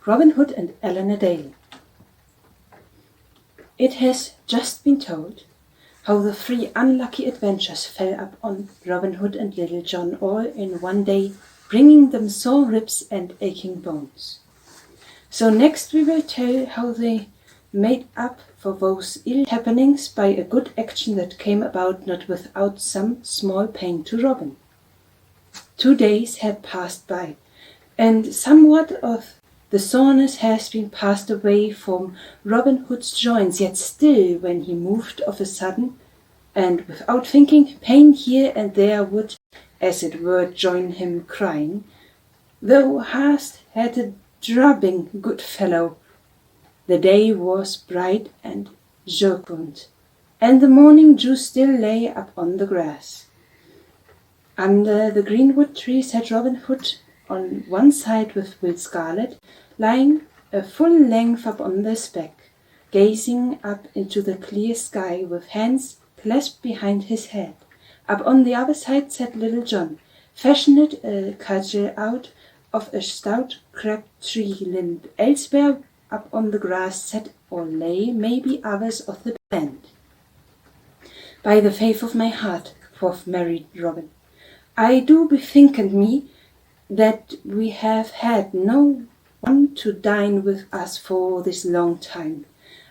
Robin Hood and Elinor Dale. It has just been told how the 3 unlucky adventures fell up on Robin Hood and Little John all in one day, bringing them sore ribs and aching bones. So next we will tell how they made up for those ill happenings by a good action that came about not without some small pain to Robin. 2 days had passed by, and somewhat of the soreness has been passed away from Robin Hood's joints, yet still when he moved of a sudden, and without thinking, pain here and there would, as it were, join him crying, "Thou hast had a drubbing, good fellow." The day was bright and jocund, and the morning dew still lay upon the grass. Under the greenwood tree sat Robin Hood on one side with Will Scarlet, lying a full length upon his back, gazing up into the clear sky with hands clasped behind his head. Up on the other side sat Little John, fashioned a cudgel out of a stout crab-tree limb. Elsewhere up on the grass sat or lay maybe others of the band. "By the faith of my heart," quoth merry Robin, "I do bethinken me that we have had no one to dine with us for this long time.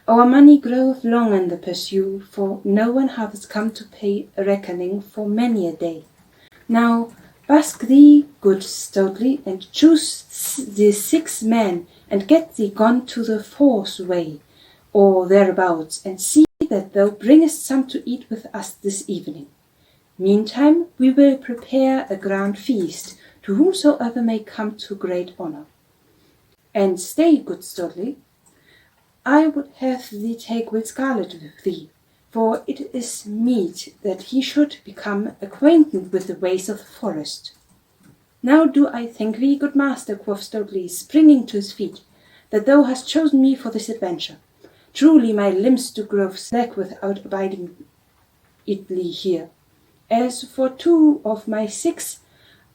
Our money groweth long in the pursuit, for no one hath come to pay a reckoning for many a day. Now busk thee good stoutly, and choose thee 6 men, and get thee gone to the Force way, or thereabouts, and see that thou bringest some to eat with us this evening. Meantime we will prepare a grand feast, to whomsoever may come to great honour. And stay, good Studley, I would have thee take Will Scarlet with thee, for it is meet that he should become acquainted with the ways of the forest." "Now do I thank thee, good master," quoth Studley, springing to his feet, "that thou hast chosen me for this adventure. Truly my limbs do grow slack without abiding idly here. As for 2 of my 6,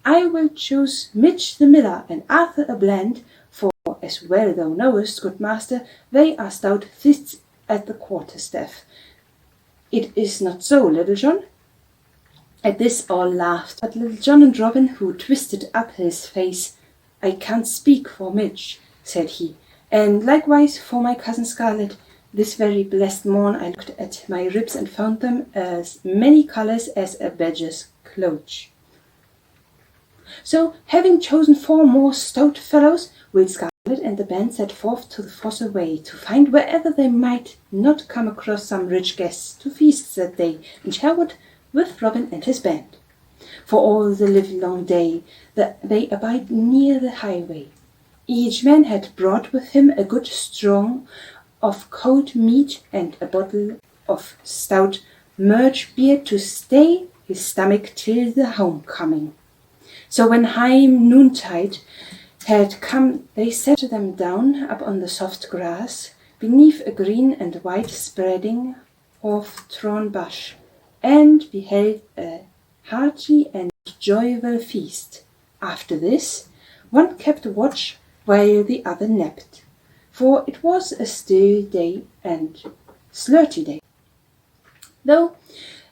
I will choose Midge the miller and Arthur a Bland, for, as well thou knowest, good master, they are stout fists at the quarterstaff. It is not so, Little John?" At this all laughed, but Little John and Robin, who twisted up his face, "I can't speak for Midge," said he, "and likewise for my cousin Scarlet. This very blessed morn I looked at my ribs and found them as many colours as a badger's cloach." So, having chosen 4 more stout fellows, Will Scarlet and the band set forth to the Fosse way, to find wherever they might not come across some rich guests to feast that day in Sherwood with Robin and his band. For all the livelong day they abide near the highway. Each man had brought with him a good strong of cold meat and a bottle of stout merch beer to stay his stomach till the homecoming. So when high noontide had come, they sat them down up on the soft grass, beneath a green and white spreading hawthorn bush, and beheld a hearty and joyful feast. After this, one kept watch while the other napped, for it was a still day and slurty day. Though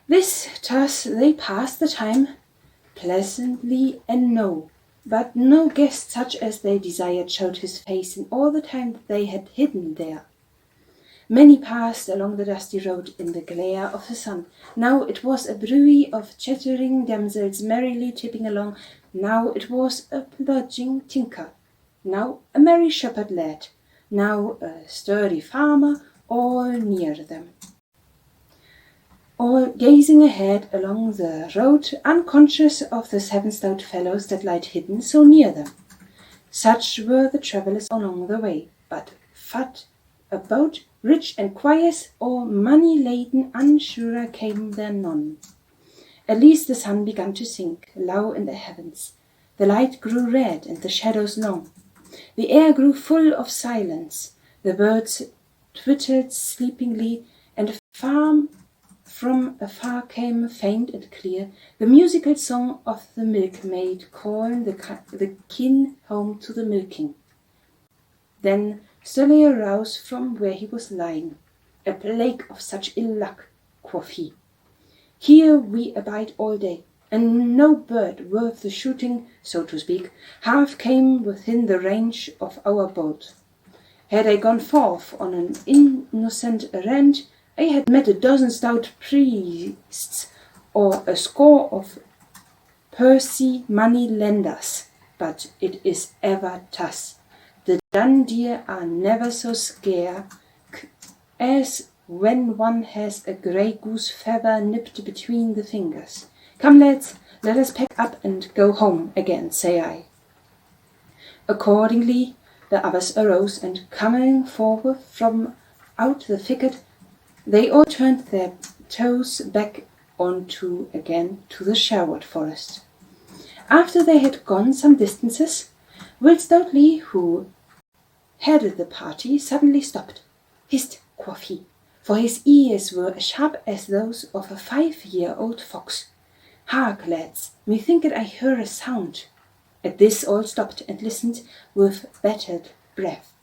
thus they passed the time pleasantly but no guest such as they desired showed his face in all the time that they had hidden there. Many passed along the dusty road in the glare of the sun. Now it was a brewy of chattering damsels merrily tipping along, now it was a plodging tinker, now a merry shepherd lad, now a sturdy farmer, all near them, all gazing ahead along the road, unconscious of the 7 stout fellows that lied hidden so near them. Such were the travellers along the way, but fat about rich and quiet or money-laden, unsure came there none. At least the sun began to sink low in the heavens. The light grew red and the shadows long. The air grew full of silence. The birds twittered sleepingly, and from afar came, faint and clear, the musical song of the milkmaid calling the kine home to the milking. Then Sully arose from where he was lying. A plague of such ill luck, quoth he. Here we abide all day, and no bird worth the shooting, so to speak, half came within the range of our bolt. Had I gone forth on an innocent errand, I had met a dozen stout priests or a score of pursy money lenders, but it is ever thus. The dun deer are never so scarce as when one has a grey goose feather nipped between the fingers. Come, lads, let us pack up and go home again, say I. Accordingly, the others arose, and coming forward from out the thicket, they all turned their toes back onto again to the Sherwood forest. After they had gone some distances, Will Stoutly, who headed the party, suddenly stopped. Hist, quoth he, for his ears were as sharp as those of a 5-year-old fox. Hark, lads, methinketh I hear a sound. At this all stopped and listened with bated breath.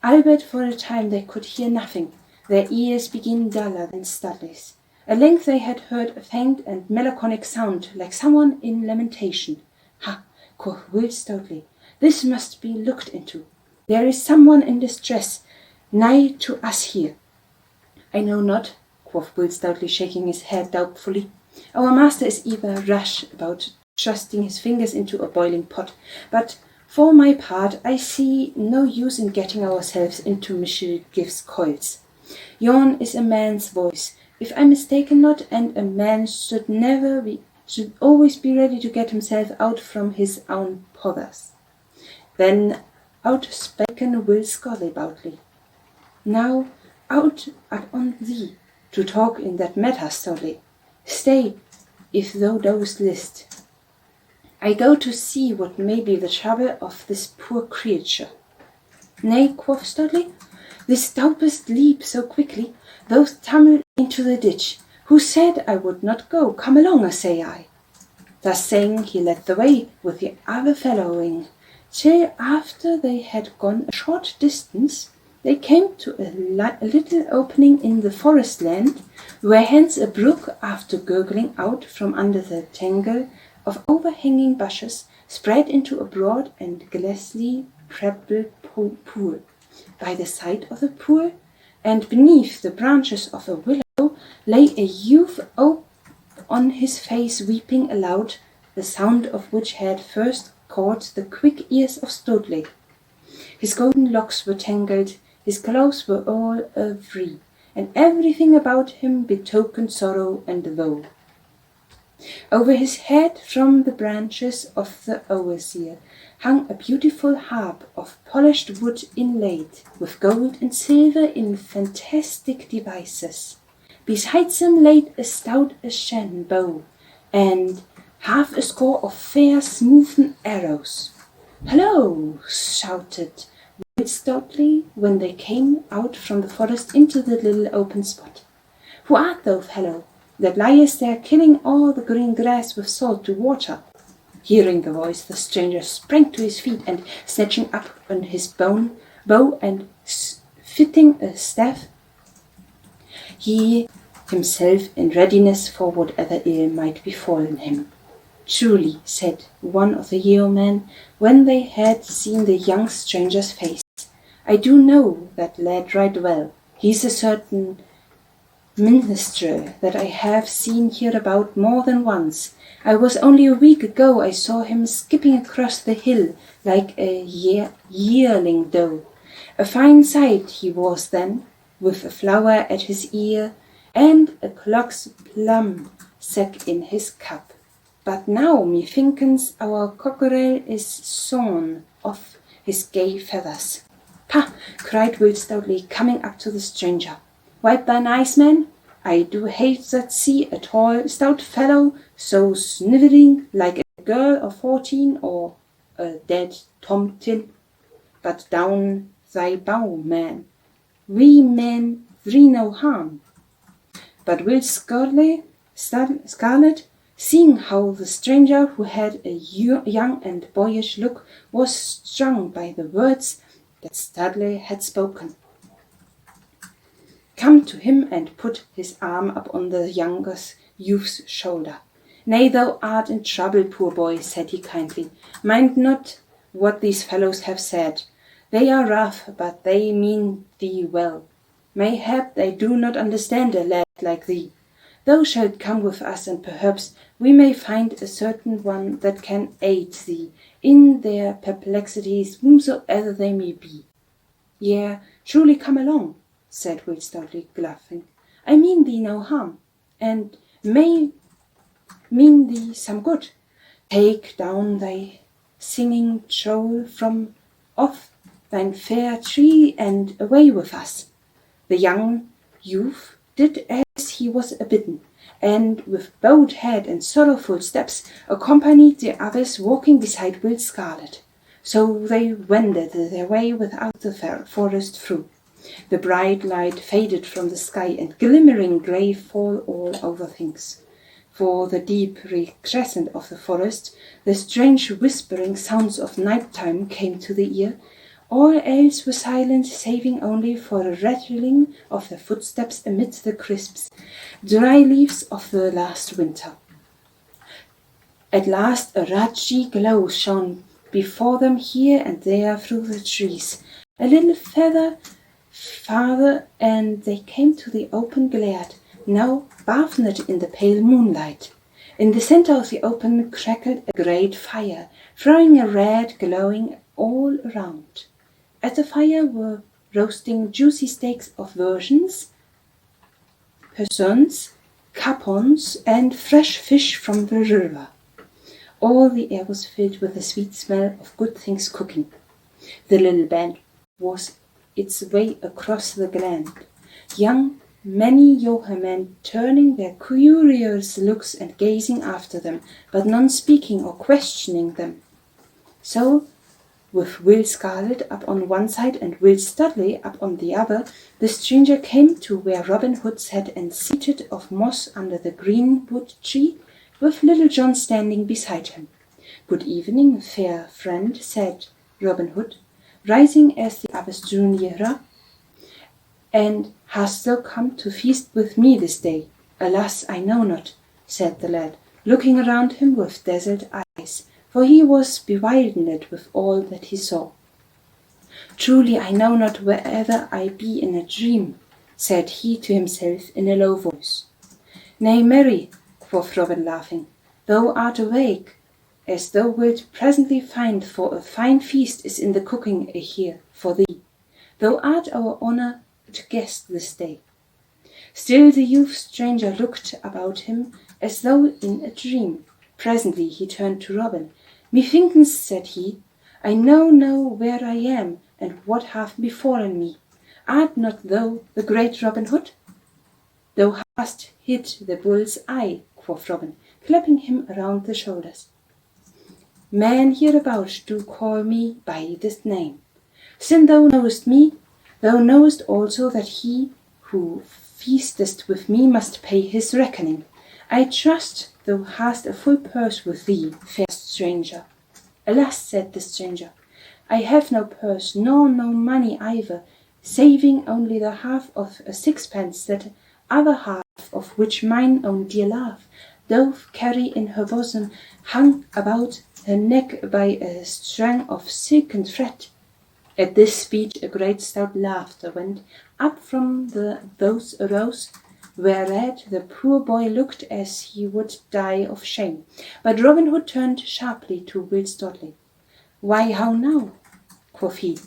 Albeit for a time they could hear nothing, their ears being duller than Studley's. At length they had heard a faint and melancholic sound, like someone in lamentation. Ha, quoth Will Stoutly, this must be looked into. There is someone in distress, nigh to us here. I know not, quoth Will Stoutly, shaking his head doubtfully. Our master is ever rash about thrusting his fingers into a boiling pot, but for my part I see no use in getting ourselves into mischief's coils. Yon is a man's voice, if I mistaken not, and a man should always be ready to get himself out from his own pothers. Then out spaken Will Scollay boutly. Now out on thee to talk in that matter, Stoutly. Stay, if thou dost list. I go to see what may be the trouble of this poor creature. Nay, quoth Stoutly, this doubtest leap so quickly, thou tumble into the ditch. Who said I would not go? Come along, say I. Thus saying, he led the way, with the other following, till after they had gone a short distance, they came to a little opening in the forest land, where hence a brook, after gurgling out from under the tangle of overhanging bushes, spread into a broad and glassy pebble pool. By the side of the pool, and beneath the branches of a willow, lay a youth on his face, weeping aloud, the sound of which had first caught the quick ears of Stoutly. His golden locks were tangled, his clothes were all awry, and everything about him betokened sorrow and woe. Over his head, from the branches of the osier, hung a beautiful harp of polished wood inlaid with gold and silver in fantastic devices. Besides him laid a stout ashen bow, and half a score of fair smoothen arrows. "Hello!" shouted Will Stoutly, when they came out from the forest into the little open spot. "Who art thou, fellow, that liest there killing all the green grass with salt to water?" Hearing the voice, the stranger sprang to his feet, and snatching up on his bow and fitting a staff, he himself in readiness for whatever ill might befallen him. "Truly," said one of the yeomen, when they had seen the young stranger's face, "I do know that lad right well. He is a certain minstrel that I have seen hereabout more than once. I was only a week ago I saw him skipping across the hill like a yearling doe. A fine sight he was then, with a flower at his ear and a clock's plum sack in his cup. But now methinkens our cockerel is sawn off his gay feathers." "Pah!" cried Will Stoutly, coming up to the stranger. "Wipe thine eyes, man. I do hate that see a tall, stout fellow so snivering like a girl of 14 or a dead tomtit. But down thy bow, man. We men thee no harm." But Will Scarlet, seeing how the stranger, who had a young and boyish look, was strung by the words that Studley had spoken. Come to him and put his arm upon the younger youth's shoulder. Nay, thou art in trouble, poor boy, said he kindly. Mind not what these fellows have said. They are rough, but they mean thee well. Mayhap they do not understand a lad like thee. Thou shalt come with us, and perhaps we may find a certain one that can aid thee in their perplexities, whomsoever they may be. Yea, truly come along, said Will stoutly, laughing. I mean thee no harm, and may mean thee some good. Take down thy singing troll from off thine fair tree, and away with us. The young youth did as he was bidden, and with bowed head and sorrowful steps accompanied the others, walking beside Will Scarlet. So they wended their way without the forest through. The bright light faded from the sky, and glimmering grey fall all over things. For the deep recrescent of the forest, the strange whispering sounds of night-time came to the ear. All else was silent, saving only for a rattling of the footsteps amid the crisp, dry leaves of the last winter. At last a ruddy glow shone before them here and there through the trees. A little further, and they came to the open glade, now bathed in the pale moonlight. In the center of the open crackled a great fire, throwing a red glowing all around. At the fire were roasting juicy steaks of virgins, persons, capons, and fresh fish from the river. All the air was filled with the sweet smell of good things cooking. The little band was its way across the glen, many yeomen turning their curious looks and gazing after them, but none speaking or questioning them. So, with Will Scarlet up on one side and Will Studley up on the other, the stranger came to where Robin Hood sat and seated of moss under the greenwood tree, with Little John standing beside him. Good evening, fair friend, said Robin Hood, rising as the others drew nearer. And hast thou come to feast with me this day? Alas, I know not, said the lad, looking around him with dazzled eyes, for he was bewildered with all that he saw. Truly I know not whether I be in a dream, said he to himself in a low voice. Nay, marry, quoth Robin, laughing, thou art awake, as thou wilt presently find, for a fine feast is in the cooking here for thee. Thou art our honoured guest this day. Still the youth stranger looked about him as though in a dream. Presently he turned to Robin. Methinketh, said he, I now know where I am, and what hath befallen me. Art not thou the great Robin Hood? Thou hast hit the bull's eye, quoth Robin, clapping him around the shoulders. Men hereabout do call me by this name. Since thou knowest me, thou knowest also that he who feasteth with me must pay his reckoning. I trust thou hast a full purse with thee, fair stranger. Alas, said the stranger, I have no purse, nor no money either, saving only the half of a sixpence, that other half of which mine own dear love doth carry in her bosom, hung about her neck by a string of silken thread. At this speech a great stout laughter went up from those arose, whereat the poor boy looked as he would die of shame. But Robin Hood turned sharply to Will Studley. Why, how now, quoth he,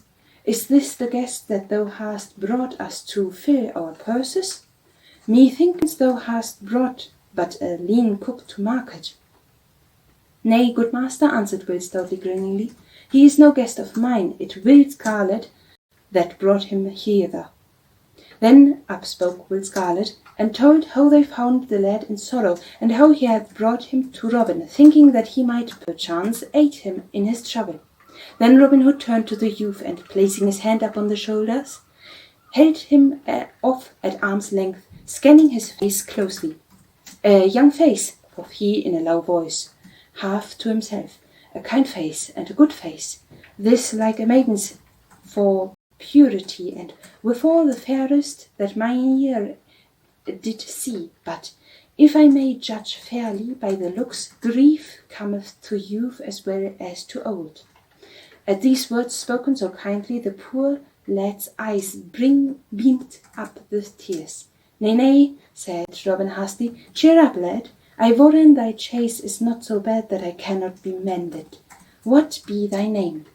is this the guest that thou hast brought us to fill our purses? Methinketh thou hast brought but a lean cook to market. Nay, good master, answered Will stoutly, grinningly, he is no guest of mine, it Will Scarlet that brought him hither. Then up spoke Will Scarlet, and told how they found the lad in sorrow, and how he had brought him to Robin, thinking that he might perchance aid him in his trouble. Then Robin Hood turned to the youth, and placing his hand upon the shoulders, held him off at arm's length, scanning his face closely. A young face, quoth he in a low voice, half to himself, a kind face and a good face, this like a maiden's for purity, and withal the fairest that mine ear did see. But if I may judge fairly by the looks, grief cometh to youth as well as to old. At these words spoken so kindly, the poor lad's eyes beamed up with tears. Nay, nay, said Robin hastily, cheer up, lad. I warrant thy chase is not so bad that I cannot be mended. What be thy name?